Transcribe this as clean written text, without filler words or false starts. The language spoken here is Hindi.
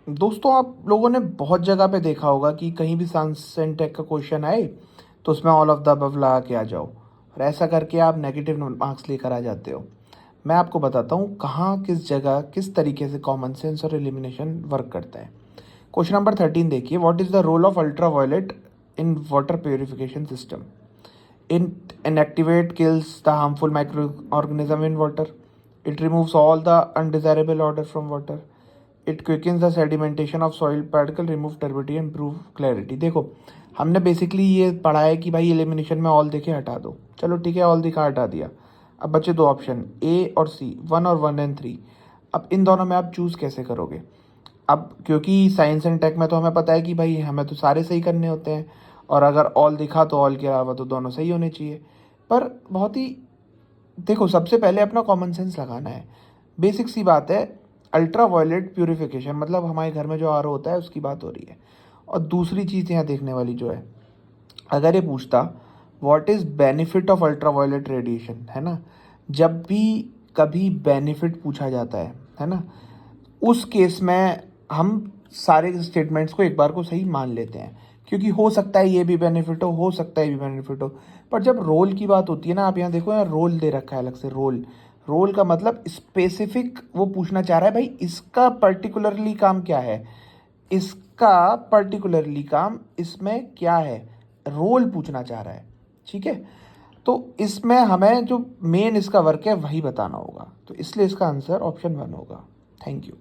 दोस्तों, आप लोगों ने बहुत जगह पे देखा होगा कि कहीं भी साइंस एंड टेक का क्वेश्चन आए तो उसमें ऑल ऑफ द अबव लगा के आ जाओ, और ऐसा करके आप नेगेटिव मार्क्स लेकर आ जाते हो। मैं आपको बताता हूँ कहाँ, किस जगह, किस तरीके से कॉमन सेंस और एलिमिनेशन वर्क करता है। क्वेश्चन नंबर 13 देखिए, what is the role of ultraviolet in water purification system? It inactivate kills the harmful microorganism in water. It removes all the undesirable odor from water. It quickens the sedimentation of soil particle, remove turbidity, improve clarity. देखो, हमने बेसिकली ये पढ़ा है कि भाई एलिमिनेशन में ऑल देखे हटा दो। चलो ठीक है, ऑल दिखा हटा दिया। अब बचे दो ऑप्शन, ए और सी, वन और वन एंड थ्री। अब इन दोनों में आप चूज़ कैसे करोगे? अब क्योंकि साइंस एंड टेक में तो हमें पता है कि भाई हमें तो सारे सही करने होते हैं, और अगर ऑल दिखा तो ऑल के अलावा तो दोनों सही होने चाहिए। पर बहुत ही, देखो, सबसे पहले अपना कॉमन सेंस लगाना है। बेसिक सी बात है, अल्ट्रा वायलेट प्यूरिफिकेशन मतलब हमारे घर में जो आर होता है उसकी बात हो रही है। और दूसरी चीज़ यहाँ देखने वाली जो है, अगर ये पूछता what is benefit of ultraviolet radiation, है ना, जब भी कभी बेनिफिट पूछा जाता है ना, उस केस में हम सारे स्टेटमेंट्स को एक बार को सही मान लेते हैं, क्योंकि हो सकता है ये भी बेनिफिट हो सकता है ये भी बेनिफिट हो। पर जब रोल की बात होती है ना, आप यहाँ देखो, यहाँ रोल दे रखा है अलग से, रोल। रोल का मतलब स्पेसिफिक, वो पूछना चाह रहा है भाई इसका पर्टिकुलरली काम क्या है, इसका पर्टिकुलरली काम इसमें क्या है, रोल पूछना चाह रहा है। ठीक है, तो इसमें हमें जो मेन इसका वर्क है वही बताना होगा, तो इसलिए इसका आंसर ऑप्शन वन होगा। Thank you.